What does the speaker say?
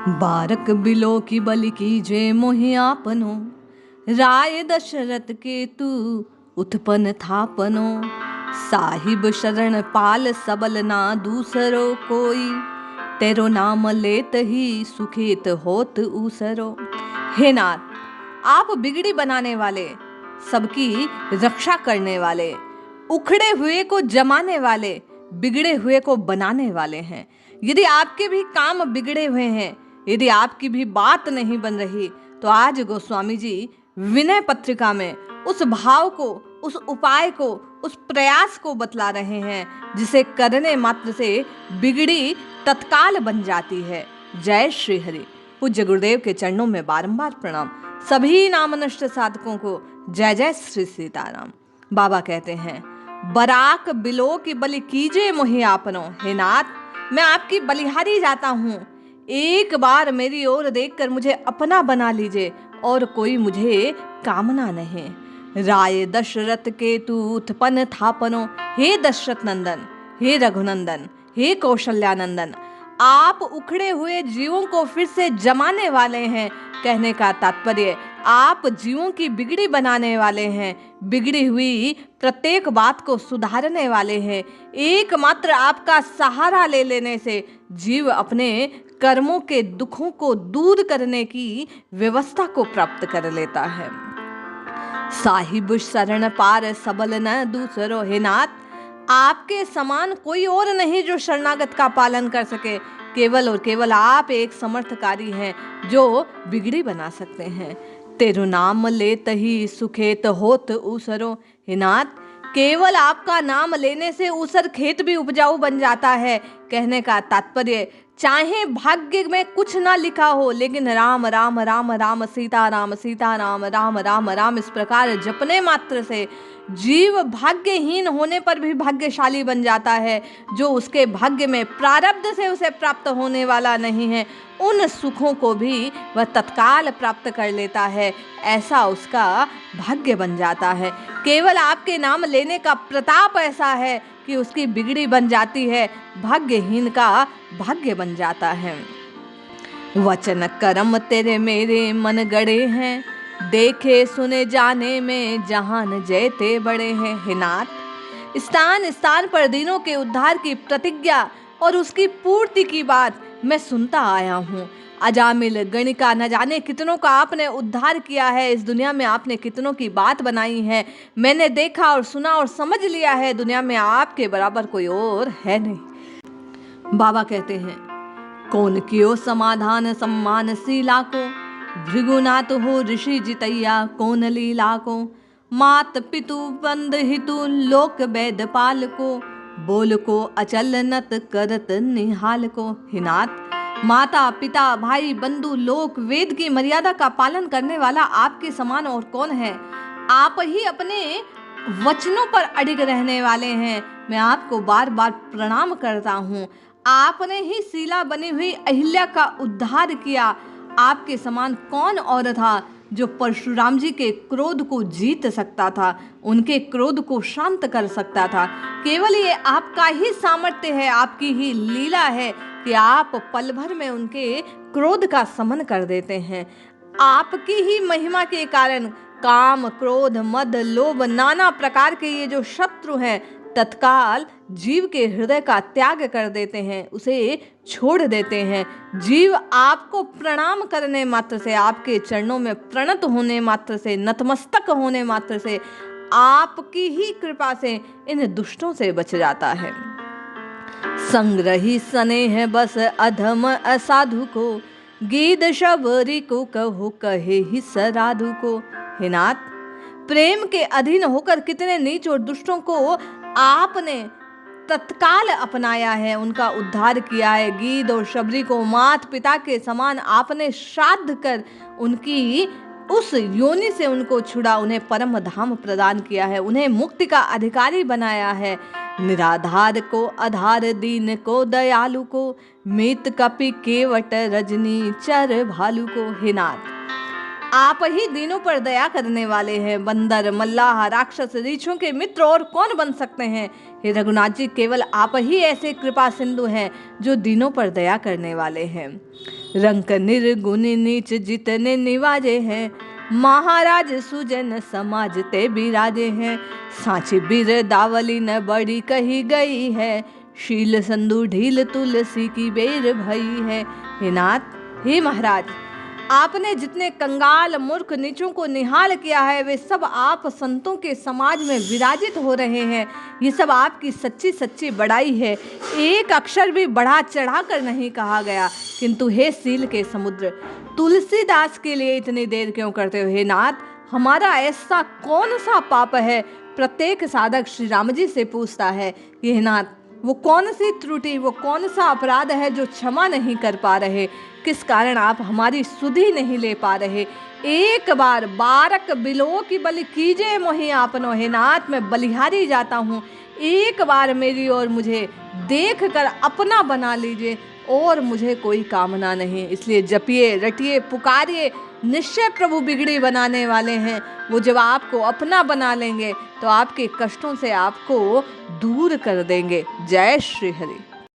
बारक below की बलि कीजे मोहि आपनो, राय दशरथ के तू उत्पन्न थापनो। साहिब शरण पाल सबल ना दूसरो कोई, तेरो नाम लेत ही सुखित होत ऊसरो। हे नाथ, आप बिगड़ी बनाने वाले, सबकी रक्षा करने वाले, उखड़े हुए को जमाने वाले, बिगड़े हुए को बनाने वाले हैं। यदि आपके भी काम बिगड़े हुए हैं, यदि आपकी भी बात नहीं बन रही, तो आज गोस्वामी जी विनय पत्रिका में उस भाव को, उस उपाय को, उस प्रयास को बतला रहे हैं जिसे करने मात्र से बिगड़ी तत्काल बन जाती है। जय श्री हरि। पूज्य गुरुदेव के चरणों में बारंबार प्रणाम। सभी नामनष्ट साधकों को जय जय श्री सीताराम। बाबा कहते हैं, बराक बिलो की बलि कीजे मोहि आपनो। हे नाथ, मैं आपकी बलिहारी जाता हूँ, एक बार मेरी ओर देखकर मुझे अपना बना लीजिए और कोई मुझे कामना नहीं। राय दशरथ के तू उत्पन्न थापनो। हे दशरथ नंदन, हे रघुनंदन, हे कौशल्यानंदन, आप उखड़े हुए जीवों को फिर से जमाने वाले हैं। कहने का तात्पर्य, आप जीवों की बिगड़ी बनाने वाले हैं, बिगड़ी हुई प्रत्येक बात को सुधारने वाले हैं। एकमात्र आपका सहारा ले लेने से जीव अपने कर्मों के दुखों को दूर करने की व्यवस्था को प्राप्त कर लेता है। साहिब शरण पार सबल न दूसरो। हे नाथ, आपके समान कोई और नहीं जो शरणागत का पालन कर सके। केवल और केवल आप एक समर्थकारी हैं जो बिगड़ी बना सकते हैं। तेरो नाम लेत ही सुखेत होत ऊसरो। हे नाथ, केवल आपका नाम लेने से ऊसर खेत भी उपजाऊ बन जाता है। कहने का तात्पर्य, चाहे भाग्य में कुछ ना लिखा हो, लेकिन राम राम राम राम सीता राम सीता राम राम राम राम इस प्रकार जपने मात्र से जीव भाग्यहीन होने पर भी भाग्यशाली बन जाता है। जो उसके भाग्य में प्रारब्ध से उसे प्राप्त होने वाला नहीं है, उन सुखों को भी वह तत्काल प्राप्त कर लेता है। ऐसा उसका भाग्य बन जाता है। केवल आपके नाम लेने का प्रताप ऐसा है कि उसकी बिगड़ी बन जाती है, भाग्यहीन का भाग्य बन जाता है। वचन कर्म तेरे मेरे मन गड़े हैं, देखे सुने जाने में जहान जयते बड़े हैं। हे नाथ, स्थान स्थान पर दीनों के उद्धार की प्रतिज्ञा और उसकी पूर्ति की बात मैं सुनता आया हूँ। अजामिल गणिका न जाने कितनों का आपने उद्धार किया है। इस दुनिया में आपने कितनों की बात बनाई है। मैंने देखा और सुना और समझ लिया है, दुनिया में आपके बराबर कोई और है नहीं। बाबा कहते हैं, कौन कियो समाधान सम्मान शीला को, भृगुनाथ हो ऋषि जितैया कौन लीला को। मात पितु बंद हितु लोक वेद पाल को, बोल को अचल नत करत निहाल को। हे नाथ, माता पिता भाई बंधु लोक वेद की मर्यादा का पालन करने वाला आपके समान और कौन है। आप ही अपने वचनों पर अडिग रहने वाले हैं। मैं आपको बार बार प्रणाम करता हूँ। आपने ही शीला बनी हुई अहिल्या का उद्धार किया। आपके समान कौन और था जो परशुराम जी के क्रोध को जीत सकता था, उनके क्रोध को शांत कर सकता था। केवल ये आपका ही सामर्थ्य है, आपकी ही लीला है कि आप पल भर में उनके क्रोध का शमन कर देते हैं। आपकी ही महिमा के कारण काम क्रोध मद लोभ नाना प्रकार के ये जो शत्रु हैं, तत्काल जीव के हृदय का त्याग कर देते हैं, उसे छोड़ देते हैं। जीव आपको प्रणाम करने मात्र से, आपके चरणों में प्रणत होने मात्र से, नतमस्तक होने मात्र से, आपकी ही कृपा से इन दुष्टों से बच जाता है। संग्रही स्नेह बस अधम असाधु को, गीत शबरी को कहो कहे ही सराधु को। हे नाथ, प्रेम के अधीन होकर कितने नीच और दुष्टों को आपने तत्काल अपनाया है, उनका उद्धार किया है। गीद और शबरी को मात पिता के समान आपने श्राद्ध कर उनकी उस योनि से उनको छुड़ा, उन्हें परम धाम प्रदान किया है, उन्हें मुक्ति का अधिकारी बनाया है। निराधार को आधार, दीन को दयालु को, मित कपि केवट रजनी चर भालू को। हे नाथ, आप ही दीनों पर दया करने वाले हैं। बंदर मल्लाह राक्षस रीछों के मित्र और कौन बन सकते हैं। हे रघुनाथ जी, केवल आप ही ऐसे कृपा सिंधु हैं जो दीनों पर दया करने वाले हैं। रंक निर्गुण नीच जितने निवाजे हैं, महाराज सुजन समाज ते बिराजे हैं। सांची बिरदावली न बड़ी कही गई है, शील संधु ढील तुलसी की बेर भई है। हे नाथ, हे महाराज, आपने जितने कंगाल मूर्ख नीचों को निहाल किया है, वे सब आप संतों के समाज में विराजित हो रहे हैं। ये सब आपकी सच्ची सच्ची बड़ाई है। एक अक्षर भी बढ़ा चढ़ा कर नहीं कहा गया। किंतु हे सील के समुद्र, तुलसीदास के लिए इतनी देर क्यों करते हो? हे नाथ, हमारा ऐसा कौन सा पाप है? प्रत्येक साधक श्री राम जी से पूछता है कि हे नाथ, वो कौन सी त्रुटि, वो कौन सा अपराध है जो क्षमा नहीं कर पा रहे? किस कारण आप हमारी सुधि नहीं ले पा रहे? एक बार बारक बिलो की बलि कीजिए मोहि आपनो। हे नाथ, मैं बलिहारी जाता हूँ, एक बार मेरी और मुझे देख कर अपना बना लीजिए, और मुझे कोई कामना नहीं। इसलिए जपिए, रटिए, पुकारिए, निश्चय प्रभु बिगड़ी बनाने वाले हैं। वो जब आपको अपना बना लेंगे तो आपके कष्टों से आपको दूर कर देंगे। जय श्री हरि।